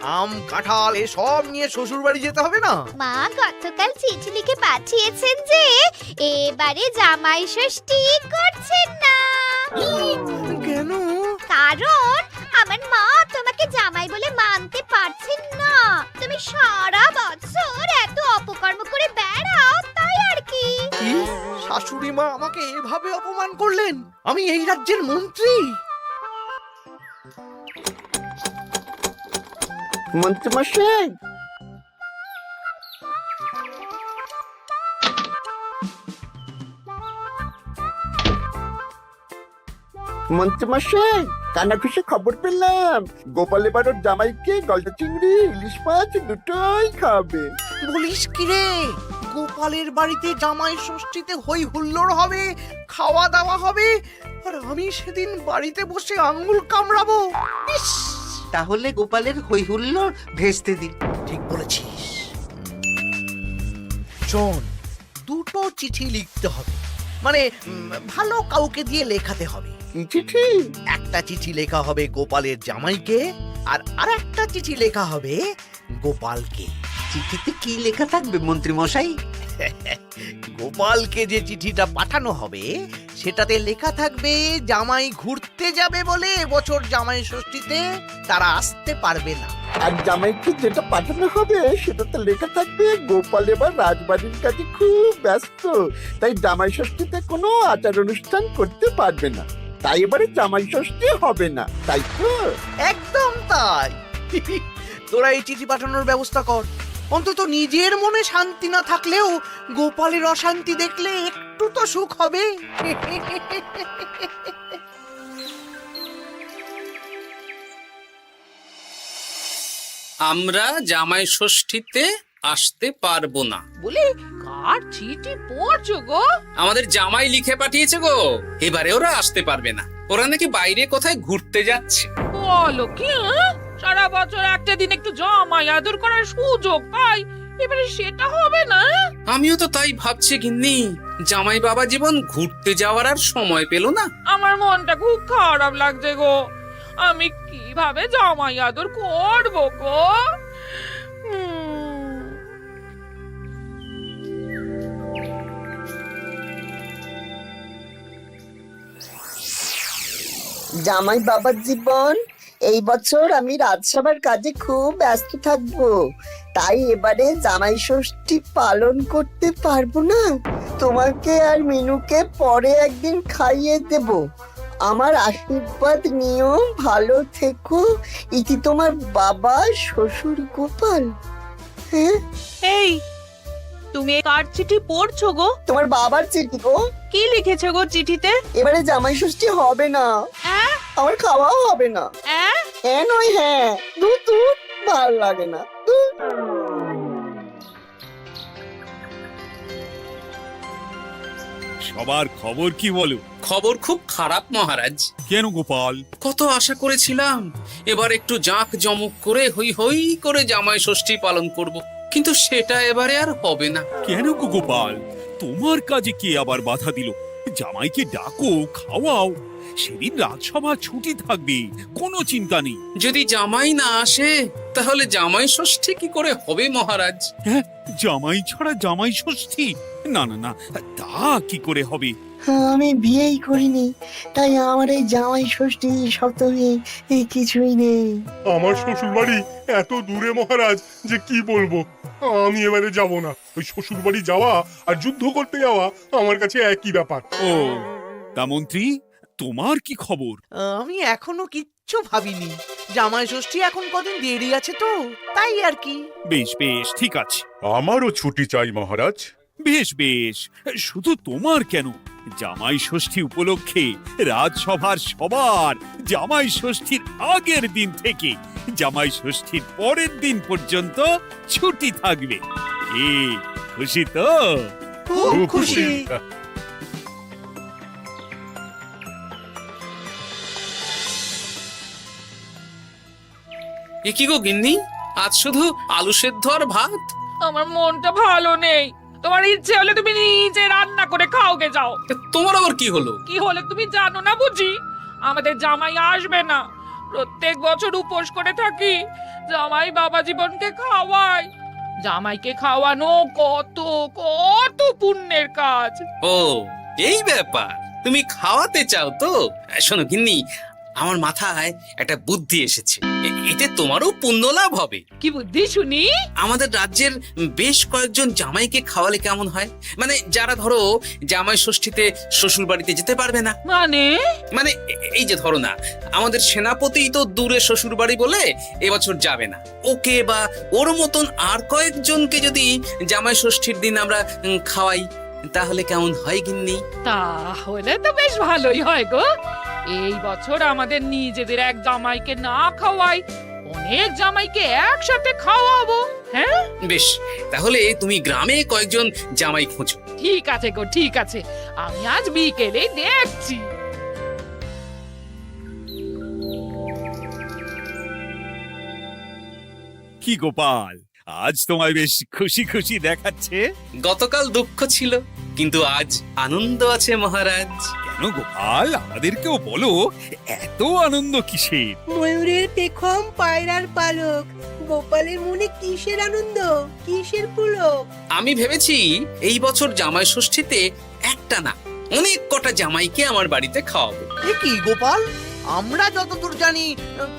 আম কাঁঠাল এসব নিয়ে শ্বশুর বাড়ি যেতে হবে না? মা গতকাল চিঠি লিখে পাঠিয়েছেন যে এবারে জামাই ষষ্ঠী করছেন না। কেন? কারণ আমার মা তোমাকে জামাই বলে মানতে পারছেন না। তুমি সারা বছর এত অপকর্ম করে বেড়াও, তাই আর কি। কি? শাশুড়ি মা আমাকে এভাবে অপমান করলেন? আমি এই রাজ্যের মন্ত্রী। মন্ত্রীমশাই, মন্ত্রীমশাই, কানাঘুষে খবর পেলাম গোপাল এবার ওর জামাইকে গলদা চিংড়ি ইলিশ মাছ দুটোই খাবে। বলিস কি রে? গোপালের বাড়িতে জামাই ষষ্ঠীতে হই হুল্লোড় হবে, খাওয়া দাওয়া হবে, আর আমি সেদিন বাড়িতে বসে আঙ্গুল কামড়াবো। ইস! তাহলে গোপালের হই হুল্লোড় ভেস্তে দিন। ঠিক বলেছিস। শোন, দুটো চিঠি লিখতে হবে, মানে ভালো কাউকে দিয়ে লেখাতে হবে। কি চিঠি? একটা চিঠি লেখা হবে গোপালের জামাইকে, আর আরেকটা চিঠি লেখা হবে গোপালকে। চিঠিতে কি লেখা থাকবে মন্ত্রী মশাই? গোপালকে যে চিঠিটা পাঠানো হবে সেটাতে লেখা থাকবে জামাই ঘুরতে যাবে বলে এবছর জামাই ষষ্ঠীতে তারা আসতে পারবে না। আর জামাইকে যেটা পাঠানো হবে সেটাতে লেখা থাকবে গোপাল এবার রাজবাড়ির কাছে খুব ব্যস্ত, তাই জামাই ষষ্ঠীতে কোনো আচার অনুষ্ঠান করতে পারবে না, তাই এবারে জামাই ষষ্ঠী হবে না, তাই তো? একদম তাই। তোরা এই চিঠি পাঠানোর ব্যবস্থা কর। অন্তত নিজের মনে শান্তি না থাকলেও গোপালের অশান্তি দেখলে একটু তো সুখ হবে। আমরা জামাই ষষ্ঠীতে আসতে পারবো না বলে কার চিঠি পড়ছো গো? আমাদের জামাই লিখে পাঠিয়েছে গো, এবারে ওরা আসতে পারবে না। ওরা নাকি বাইরে কোথায় ঘুরতে যাচ্ছে। বলো কি? সারা বছর একটা দিন একটু জামাই আদর করার সুযোগ পাই, এবারে সেটা হবে না? আমিও তো তাই ভাবছি গিন্নি, জামাই বাবা জীবন ঘুরতে যাওয়ার আর সময় পেল না। আমার মনটা খুব খারাপ লাগছে গো। আমি কিভাবে জামাই আদর করবো গো? জামাই বাবার জীবন, এই বছর আমি রাজসভার কাজে খুব ব্যস্ত থাকবো, তাই এবারে জামাই ষষ্ঠী পালন করতে পারবো না। তোমাকে আর মিনুকে পরে একদিন খাইয়ে দেব। আমার আশীর্বাদ নিও, ভালো থেকো। ইতি তোমার বাবা শ্বশুর গোপাল। হ্যাঁ, এই তুমি কার চিঠি পড়ছো গো? তোমার বাবার চিঠি গো। কি লিখেছে গো চিঠিতে? এবারে জামাই ষষ্ঠী হবে না, হ্যাঁ আমার খাওয়াও হবে না। হ্যাঁ হ্যাঁ নয় হ্যাঁ, দূর দূর, ভাল লাগে না, দূর। সবার খবর কি বলো? খবর খুব খারাপ মহারাজ। কেন গোপাল? কত আশা করেছিলাম এবার একটু জাঁক জমক করে হই হই করে জামাই ষষ্ঠী পালন করব, কিন্তু সেটা এবারে আর হবে না। কেন গো গোপাল, তোমার কাজে কে আবার বাধা দিল? জামাইকে ডাকো, খাওয়াও, সেদিন রাজসভা ছুটি থাকবে, কোনো চিন্তা নেই। যদি জামাই না আসে তাহলে জামাই ষষ্ঠী কি করে হবে মহারাজ? হ্যাঁ, জামাই ছাড়া জামাই ষষ্ঠী? না না না, তা কি করে হবে? আমি বিয়েই করিনি, তাই আমার এই জামাই ষষ্ঠী সপ্তমী এই কিছুই নেই। আমার শ্বশুর বাড়ি এত দূরে মহারাজ যে কি বলবো। আমি এবারে যাব না। ওই শ্বশুর বাড়ি যাওয়া আর যুদ্ধ করতে যাওয়া আমার কাছে একই ব্যাপার। ও, তা মন্ত্রী, তোমার কি খবর? আমি এখনো কিচ্ছু ভাবিনি। জামাই ষষ্ঠী এখন কদিন দেরি আছে তো, তাই আর কি। বেশ বেশ, ঠিক আছে। আমারও ছুটি চাই মহারাজ। বেশ বেশ, শুধু তোমার কেন, জামাই ষষ্ঠী উপলক্ষে রাজসভার সবার জামাই ষষ্ঠীর আগের দিন থেকে জামাই ষষ্ঠীর পরের দিন পর্যন্ত ছুটি থাকবে। এ খুশি তো? খুব খুশি। এ কি গো গিন্নি, আজ শুধু আলু সেদ্ধ আর ভাত? আমার মনটা ভালো নেই। তোমার ইচ্ছে হলে তুমি নিজে রান্না করে খাওগে যাও। তোমার আবার কি হলো? কি হলে তুমি জানো না বুঝি? আমাদের জামাই আসবে না। প্রত্যেক বছর উপোস করে থাকি জামাই বাবা জীবনকে খাওয়াই। জামাইকে খাওয়ানো কত কত পুণ্যের কাজ। ও এই ব্যাপার, তুমি খাওয়াতে চাও তো? শোনো গিন্নি, আমার মাথায় একটা বুদ্ধি এসেছে। এতে তোমারও পুণ্য লাভ হবে। কি বুদ্ধি শুনি? আমাদের রাজ্যের বেশ কয়েকজন জামাইকে খাওয়ালে কেমন হয়? মানে যারা ধরো জামাই ষষ্ঠীতে শ্বশুর বাড়িতে যেতে পারবে না। মানে মানে এই যে ধরো না, আমাদের সেনাপতি তো দূরে শ্বশুর বাড়ি বলে এবছর যাবে না। ওকে বা ওর মতন আর কয়েকজনকে যদি জামাই ষষ্ঠীর দিন আমরা খাওয়াই, তাহলে কেমন হয় গিন্নি? তাহলে তো বেশ ভালোই হয় গো। এই বছর আমাদের নিজেদের এক জামাইকে না খাওয়াই, অনেক জামাইকে একসাথে খাওয়াবো। হ্যাঁ বেশ, তাহলে তুমি গ্রামে কয়েকজন জামাই খোঁজো। ঠিক আছে গো, ঠিক আছে, আমি আজ বিকেলেই দেখছি। কি গোপাল, আজ তোমায় বেশ খুশি খুশি দেখাচ্ছে। গতকাল দুঃখ ছিল, কিন্তু আজ আনন্দ আছে মহারাজ। কেন গোপাল, আমাদেরকেও বলো, এত আনন্দ কিসের? ময়ূরের পেখম, পায়রার পালক, গোপালের মনে কিসের আনন্দ, কিসের পুলক? আমি ভেবেছি এই বছর জামাই ষষ্ঠীতে একটা না, অনেক কটা জামাইকে আমার বাড়িতে খাওয়াবো। এ কি গোপাল, আমরা যতদূর জানি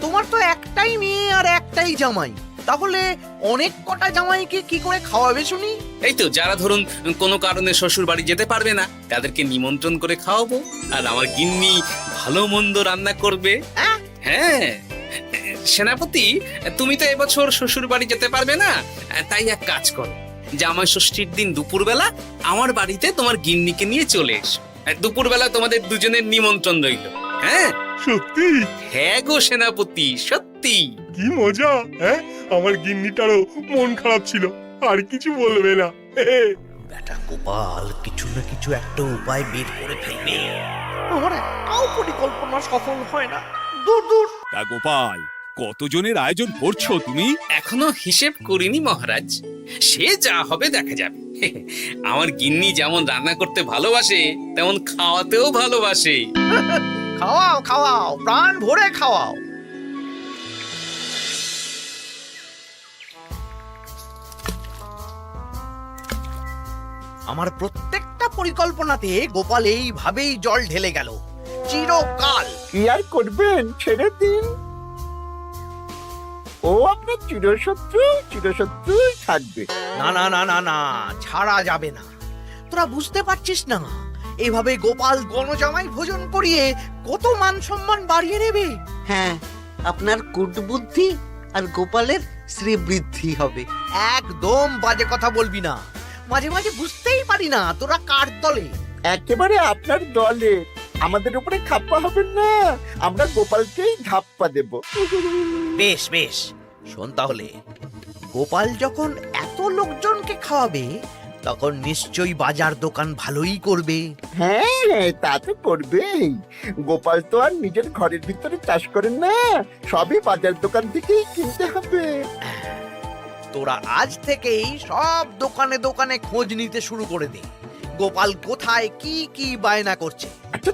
তোমার তো একটাই মেয়ে আর একটাই জামাই, তাহলে অনেক কটা জামাইকে কি করে খাওয়াবে শুনি? এই তো যারা ধরুন কোনো কারণে শ্বশুর বাড়ি যেতে পারবে না, তাদেরকে নিমন্ত্রণ করে খাওয়াবো। আর আমার গিন্নি ভালো মন্দ রান্না করবে। হ্যাঁ সেনাপতি, তুমি তো এবছর শ্বশুর বাড়ি যেতে পারবে না, তাই এক কাজ করো, জামাই ষষ্ঠীর দিন দুপুরবেলা আমার বাড়িতে তোমার গিন্নিকে নিয়ে চলে এসো। দুপুরবেলা তোমাদের দুজনের নিমন্ত্রণ রইল। হ্যাঁ সত্যি? হ্যাঁ গো সেনাপতি, সত্যি। কি মজা! হ্যাঁ, আমার গিন্নিটারও মন খারাপ ছিল, আর কিছু বলবে না। বেটা গোপাল কিছু না কিছু একটা উপায় বের করে ফেলবে। আমার একটাও পরিকল্পনা সফল হয় না। দূর দূর। তা গোপাল, কতজনের আয়োজন করছো তুমি? এখনো হিসেব করিনি মহারাজ, সে যা হবে দেখা যাবে। আমার গিন্নি যেমন রান্না করতে ভালোবাসে, তেমন খাওয়াতেও ভালোবাসে। খাওয়াও খাওয়াও, প্রাণ ভরে খাওয়াও। আমার প্রত্যেকটা পরিকল্পনাতে গোপাল এইভাবেই জল ঢেলে গেল চিরকাল। কি আর করবেন, ছেড়ে দিন। ও আপনার চিরশত্রু থাকবে। না না না না না, ছাড়া যাবে না। তোরা বুঝতে পারছিস না, এইভাবে গোপাল গণজামাই ভোজন করিয়ে কত মান সম্মান বাড়িয়ে নেবে। হ্যাঁ, আপনার কূটবুদ্ধি আর গোপালের শ্রীবৃদ্ধি হবে। একদম বাজে কথা বলবি না। মাঝে মাঝে বুঝতেই পারি না তোরা কার দলে। একেবারে আপনার দলে। আমাদের উপরে খাপ্পা হবেন না, আমরা গোপালকেই ধাপ্পা দেব। বেশ বেশ, শোন তাহলে, গোপাল যখন এত লোকজনকে খাওয়াবে, তখন নিশ্চয়ই বাজার দোকান ভালোই করবে। হ্যাঁ, তা তো করবেই। গোপাল তো আর নিজের ঘরের ভিতরে চাষ করেন না, সবই বাজার দোকান থেকেই কিনতে হবে। তোরা আজ থেকেই সব দোকানে দোকানে খোঁজ নিতে শুরু করে দে, গোপাল কোথায় কি কি বায়না করছে। আচ্ছা,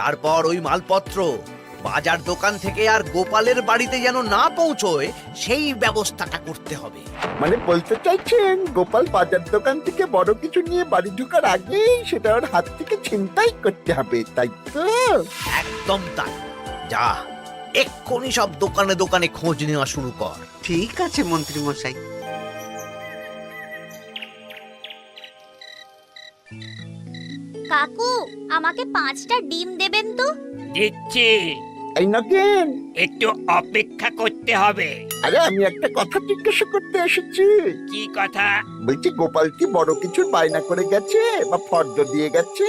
তারপর ওই মালপত্র বাজার দোকান থেকে আর গোপালের বাড়িতে যেন না পৌঁছয়, সেই ব্যবস্থাটা করতে হবে। মানে বলতে চাইছেন গোপাল বাজার দোকান থেকে বড় কিছু নিয়ে বাড়ি ঢোকার আগেই সেটা ওর হাত থেকে ছিনতাই করতে হবে, তাই তো? একদম তাই। যা, এক্ষুনি সব দোকানে দোকানে খোঁজ নেওয়া শুরু কর। ঠিক আছে মন্ত্রী মশাই। কাকু, আমাকে 5টা ডিম দেবেন তো? দিচ্ছি, এই নগেন, একটু অপেক্ষা করতে হবে। আরে আমি একটা কথা জিজ্ঞাসা করতে এসেছি। কি কথা? বলছি, গোপাল কি বড় কিছুর বায়না করে গেছে বা ফর্দ দিয়ে গেছে?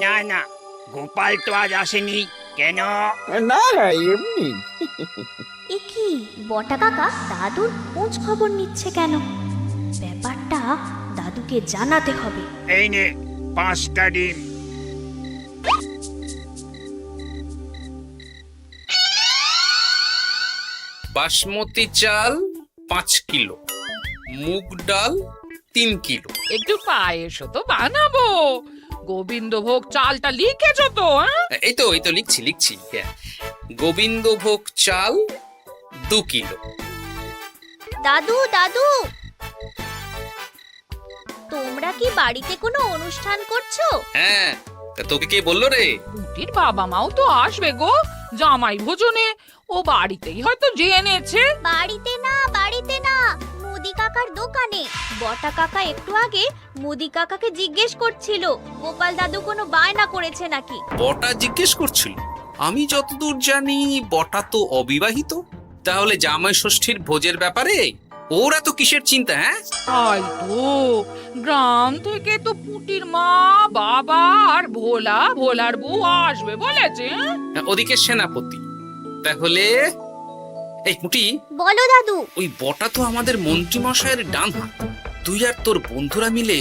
না না, গোপাল তো আজ আসেনি। কেন? না, এমনি। এ কি, বটা কাকা দাদুর খোঁজ খবর নিচ্ছে কেন? ব্যাপারটা দাদুকে জানাতে হবে। এই নে 5টা ডিম। বাসমতি চাল 5 কিলো, মুগ ডাল 3 কিলো। একটু পায়েসও তো বানাবো। গোবিন্দভোগ চালটা লিখেছো তো? এই তো লিখছি। হ্যাঁ, গোবিন্দভোগ চাল 2 কিলো, দাদু দাদু, তোমরা কি বাড়িতে কোনো অনুষ্ঠান করছো? হ্যাঁ, তা তোকে কে বললো রে? পুটির বাবা মাও তো আসবে গো জামাই ভোজনে, ও বাড়িতেই হয়তো জেনেছে। বাড়িতে না, মুদি কাকার দোকানে। বটা কাকা একটু আগে মুদি কাকাকে জিজ্ঞেস করছিল গোপাল দাদু কোনো বায়না করেছে নাকি। বটা জিজ্ঞেস করছিল? আমি যতদূর জানি বটা তো অবিবাহিত। তাহলে জামাই ষষ্ঠীর ভোজের ব্যাপারে ওরা তো কিসের চিন্তা? হ্যাঁ, তাই তো, গ্রাম থেকে তো পুটির মা, বাবা আর ভোলার বউ আসবে বলেছে। ওদিকে সেনাপতি। তাহলে এই পুটি, বলো দাদু। ওই বটা তো আমাদের মন্ত্রী মশাইয়ের ডান হাত। তুই আর তোর বন্ধুরা মিলে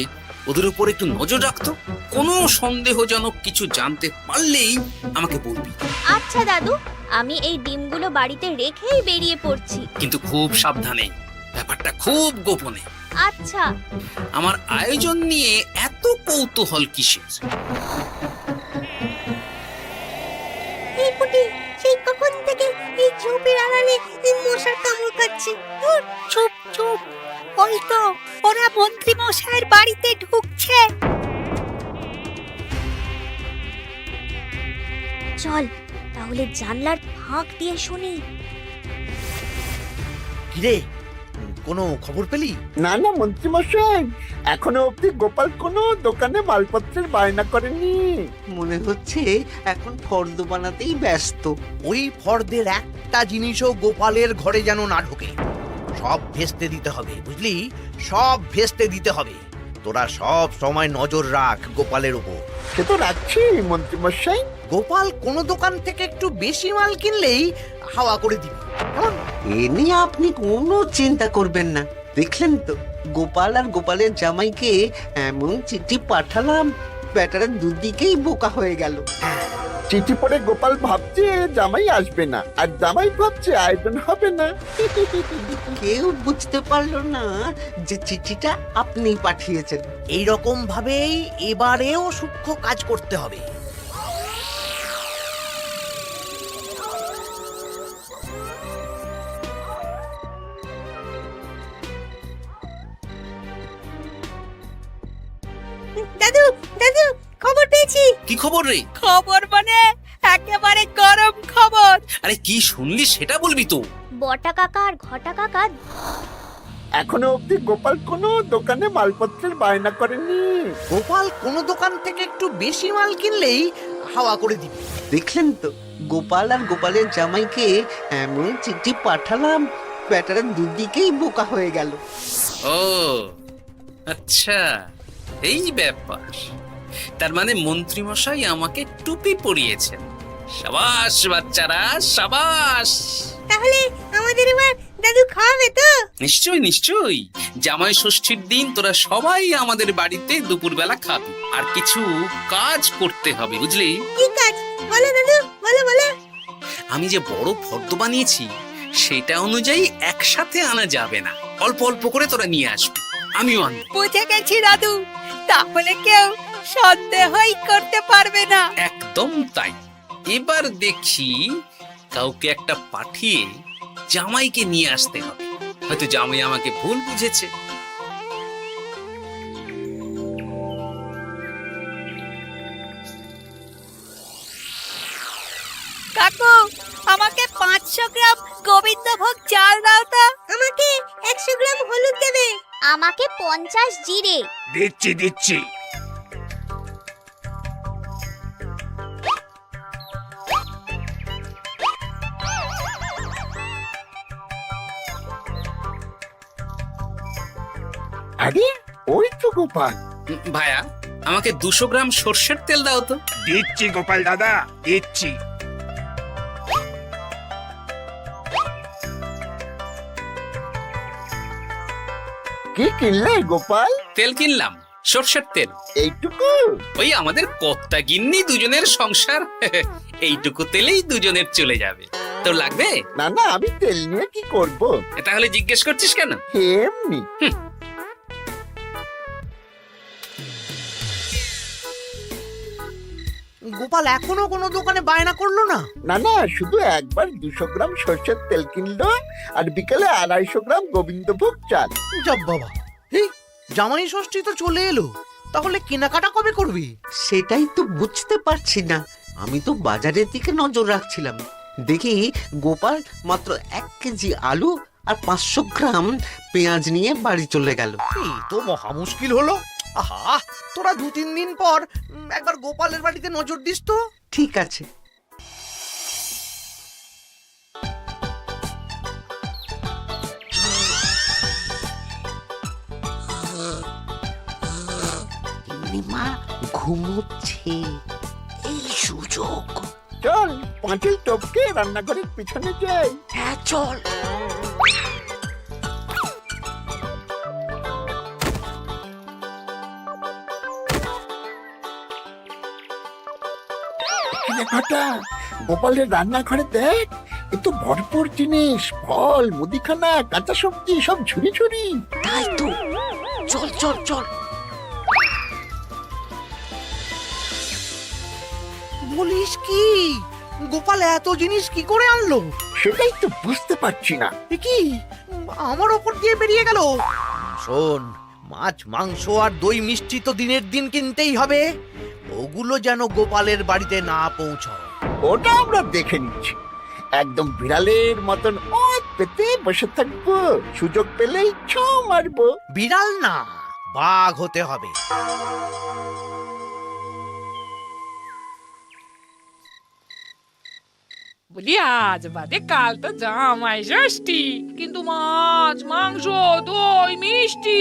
ওদের উপর একটু নজর রাখতো। কোনো সন্দেহজনক কিছু জানতে পারলেই আমাকে বলবি। আচ্ছা দাদু, আমি এই ডিমগুলো বাড়িতে রেখেই বেরিয়ে পড়ছি। কিন্তু খুব সাবধানে, ব্যাপারটা খুব গোপনে। আচ্ছা। আমার আয়োজন নিয়ে এত কৌতূহল কিসের? এই পুটি, সেই কখন থেকে এই ঝোপের আড়ালে মশার কামড় খাচ্ছে। চুপ চুপ, ওই তো ওরা মন্ত্রী মশাইয়ের বাড়িতে ঢুকছে। চল তাহলে জানলার ফাঁক দিয়ে শুনি। কিরে, কোনো খবর পেলি? না না মন্ত্রী মশাই, এখনো অব্দি গোপাল কোনো দোকানে মালপত্রের বায়না করেনি। মনে হচ্ছে এখন ফর্দ বানাতেই ব্যস্ত। ওই ফর্দের একটা জিনিসও গোপালের ঘরে যেন না ঢোকে। সব ভেস্তে দিতে হবে, বুঝলি? সব ভেস্তে দিতে হবে। তোরা সব সময় নজর রাখ গোপালের উপর। সে তো রাখছি মন্ত্রী মশাই। গোপাল কোনো দোকান থেকে একটু বেশি মাল কিনলেই হাওয়া করে দিবি, কেমন? এ নিয়ে আপনি কোনো চিন্তা করবেন না। দেখলেন তো গোপাল আর গোপালের জামাইকে এমন চিঠি পাঠালাম, ব্যাটারা দুদিকেই বোকা হয়ে গেল। চিঠি পড়ে গোপাল ভাবছে জামাই আসবে না, আর জামাই ভাবছে আয়োজন হবে না। কেউ বুঝতে পারলো না যে চিঠিটা আপনি পাঠিয়েছেন। এইরকম ভাবেই এবারেও সূক্ষ্ম কাজ করতে হবে। দাদু দাদু, খবর পেয়েছি। কি খবর রে? খবর মানে একেবারে গরম খবর। আরে কি শুনলি সেটা বলবি তো। বটা কাকা আর ঘটা কাকা এখনো অব্দি গোপাল কোনো দোকানে মালপত্রের বায়না করেনি। গোপাল কোনো দোকান থেকে একটু বেশি মাল কিনলেই হাওয়া করে দিবি। দেখলেন তো গোপাল আর গোপালের জামাইকে এমন চিঠি পাঠালাম, ব্যাটারা দুদিকেই বোকা হয়ে গেল। ও আচ্ছা, এই ব্যাপার। তার মানে মন্ত্রী মশাই আমাকে টুপি পরিয়েছেন। সাবাস বাচ্চারা, সাবাস। তাহলে আমাদের এবার দাদু খাওয়াবে তো? নিশ্চয়ই নিশ্চয়ই। জামাই ষষ্ঠীর দিন তোরা সবাই আমাদের বাড়িতে দুপুরবেলা খাবি। আর কিছু কাজ করতে হবে, বুঝলি? কি কাজ? বলো দাদু, বলো বলো। আমি যে বড় ফর্দ বানিয়েছি সেটা অনুযায়ী একসাথে আনা যাবে না, অল্প অল্প করে তোরা নিয়ে আসবি। আমিও আনবো। বুঝে গেছি দাদু, তাহলে কেউ সন্দেহই করতে পারবে না। একদম তাই। এবার দেখি কাউকে একটা পাঠিয়ে জামাইকে নিয়ে আসতে হবে। হয়তো জামাই আমাকে ভুল বুঝেছে। কাকু, আমাকে 500 গ্রাম গোবিন্দভোগ চাল দাও তো। আমাকে 100 গ্রাম হলুদ দেবে। আমাকে 50 জিরে। দিচ্ছি দিচ্ছি। আরে ওই তো গোপাল। ভাইয়া, আমাকে 200 গ্রাম সর্ষের তেল দাও তো। দিচ্ছি গোপাল দাদা, দিচ্ছি। কি কিনলে গোপাল? তেল কিনলাম, সর্ষের তেল। এইটুকু? ওই আমাদের কর্তা গিন্নি দুজনের সংসার, এইটুকু তেলেই দুজনের চলে যাবে। তোর লাগবে? না না, আমি তেল নিয়ে কি করব? তাহলে জিজ্ঞেস করছিস কেন? এমনি। গোপাল এখনো কোনো দোকানে বায়না করলো না? না না, শুধু একবার 200 গ্রাম সর্ষের তেল কিনলো আর বিকেলে 250 গ্রাম গোবিন্দভোগ চাল। যাব বাবা, এই জামাই ষষ্ঠী তো চলে এলো, তাহলে কেনাকাটা কবে করবি? সেটাই তো বুঝতে পারছি না। আমি তো বাজারের দিকে নজর রাখছিলাম, দেখি গোপাল মাত্র 1 কেজি আলু আর 500 গ্রাম পেঁয়াজ নিয়ে বাড়ি চলে গেল। এই তো মহা মুশকিল হলো। আহা, তোরা 2-3 দিন পর একবার গোপালের বাড়িতে নজর দিস তো। ঠিক আছে। মা ঘুমোচ্ছে, এই সুযোগ। চল পাঁচিল টপকে রান্নাঘরের পিছনে যাই। হ্যাঁ চল। ঘটা গোপালের রান্নাঘরে দেখ, এ তো ভরপুর জিনিস, ফল, মুদিখানা, কাঁচা সবজি সব ঝুড়ি ঝুড়ি। তাই তো, চল চল চল। বলিস কি, গোপাল এত জিনিস কি করে আনলো? সেটাই তো বুঝতে পারছি না। এ কি আমার ওপর দিয়ে বেরিয়ে গেল? শোন, মাছ মাংস আর দই মিষ্টি তো দিনের দিন কিনতেই হবে, ওগুলো যেন গোপালের বাড়িতে না পৌঁছায়। ওটা আমরা দেখে নিচ্ছি। একদম বিড়ালের মতন ওত পেতে বসে থাকবো, সুযোগ পেলেই ছো মারবো। বিড়াল না, বাঘ হতে হবে। বলি আজ বাদে কাল তো জামাই ষষ্ঠী, কিন্তু মাছ মাংস দই মিষ্টি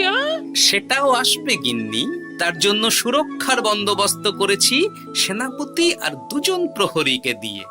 সেটাও আসবে গিন্নি। তার জন্য সুরক্ষার বন্দোবস্ত করেছি সেনাপতি আর 2 জন প্রহরীকে দিয়ে।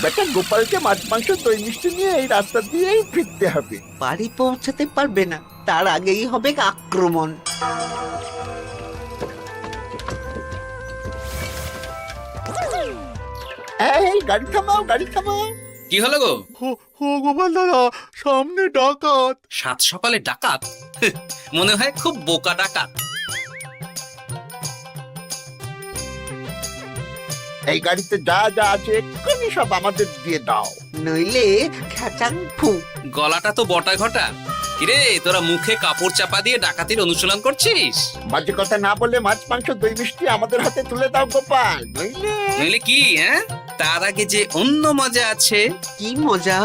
বেটা গোপালকে মাছ মাংস দই মিষ্টি নিয়ে এই রাস্তা দিয়েই ফিরতে হবে। বাড়ি পৌঁছাতে পারবে না, তার আগেই হবে আক্রমণ। এই গাড়ি থামাও, গাড়ি থামাও। কি হলো গো? ও গোপাল দাদা, সামনে ডাকাত। 7 সকালে ডাকাত? মনে হয় খুব বোকা ডাকাত। এই গাড়িতে যা যা আছে এক্ষুনি সব আমাদের দিয়ে দাও। নইলে খেচাং ফু। গলাটা তো বটা ঘটা। কিরে, তোরা মুখে কাপড় চাপা দিয়ে ডাকাতির অনুশীলন করছিস? বাজে কথা না বলে মাছ মাংস দই মিষ্টি আমাদের হাতে তুলে দাও গোপাল, নইলে নইলে কি? হ্যাঁ, তার আগে যে অন্য মজা আছে। কি মজা?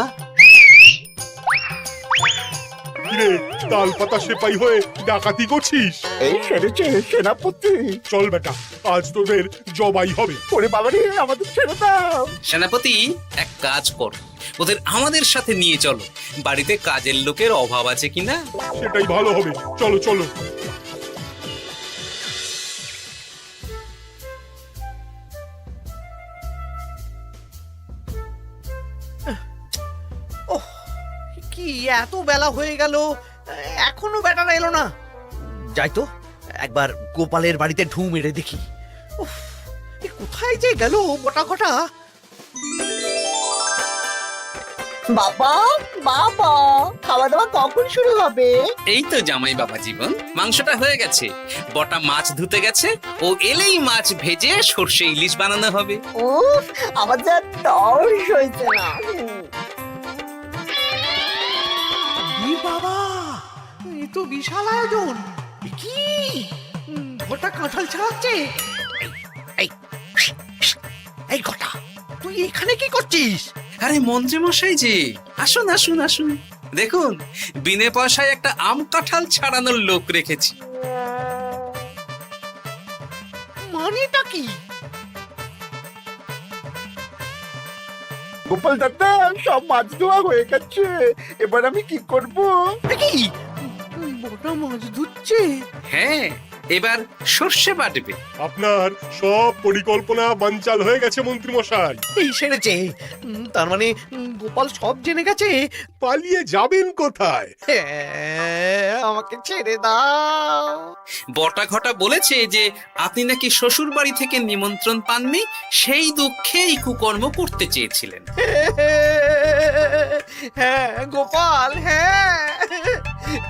কিরে, তাল পাতা সেপাই হয়ে ডাকাতি করছিস? এই সেরেছে সেনাপতি। চল বেটা, আজ তোদের জবাই হবে। ওরে বাবারে, আমাদের ছেড়ে দাও। সেনাপতি, এক কাজ কর, ওদের আমাদের সাথে নিয়ে চলো। বাড়িতে কাজের লোকের অভাব আছে কিনা। সেটাই ভালো হবে, চলো চলো। ওহ, কি এত বেলা হয়ে গেল, এখনো বেটারা এলো না। যাই তো একবার গোপালের বাড়িতে ঢু মেরে দেখি। উফ, এ কোথায় যে গেল বটা ঘটা? বাবা বাবা, খাওয়া দাওয়া কখন শুরু হবে? এই তো জামাই বাবা জীবন, মাংসটা হয়ে গেছে, বটা মাছ ধুতে গেছে, ও এলেই মাছ ভেজে সর্ষে ইলিশ বানানো হবে। উফ, আমার যা তর্স হয়েছে না। এ বাবা, এ তো বিশাল আয়োজন। এ কি ঘটা কাঁঠাল ছাড়াচ্ছে? এই এই ঘটা, তুই এখানে কি করছিস? আরে মন্ত্রী মশাই যে, আসুন আসুন আসুন, দেখুন বিনে পয়সায় একটা আম কাঁঠাল ছাড়ানোর লোক রেখেছি। মানেটা কি? গোপাল দাদা, সব মাছ ধোয়া হয়ে গেছে, এবার আমি কি করব? এ কি বটা মাছ ধুচ্ছে? হ্যাঁ, এবার সর্ষে বাটবে। আপনার সব পরিকল্পনা বানচাল হয়ে গেছে মন্ত্রী মশাই। এই সেরেছে। তার মানে গোপাল সব জেনে গেছে। পালিয়ে যাবেন কোথায়? হ্যাঁ, আমাকে ছেড়ে দাও। বটা ঘটা বলেছে যে আপনি নাকি শ্বশুর বাড়ি থেকে নিমন্ত্রণ পাননি, সেই দুঃখে এই কুকর্ম করতে চেয়েছিলেন। হ্যাঁ গোপাল, হ্যাঁ,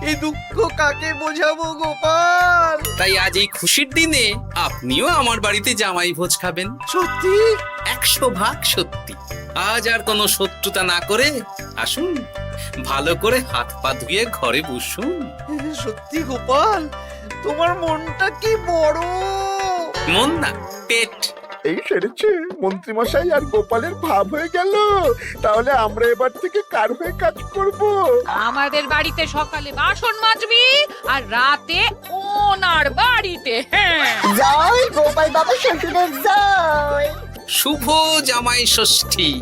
এই দুঃখ কাকে বোঝাবো গোপাল? তাই আজ এই খুশির দিনে আপনিও আমার বাড়িতে জামাই ভোজ খাবেন। সত্যি? 100% সত্যি। আজ আর কোনো শত্রুতা না করে আসুন, ভালো করে হাত পা ধুয়ে ঘরে বসুন। সত্যি গোপাল, তোমার মনটা কি বড়। মন না, পেট। এই সেরেছে, মন্ত্রী মশাই আর গোপালের ভাব হয়ে গেল। তাহলে আমরা এবার থেকে কার হয়ে কাজ করব? আমাদের বাড়িতে সকালে বাসন মাজবি আর রাতে ওনার বাড়িতে। হ্যাঁ, জয় গোপাল বাবা শ্বশুরের জয়। শুভ জামাই ষষ্ঠী।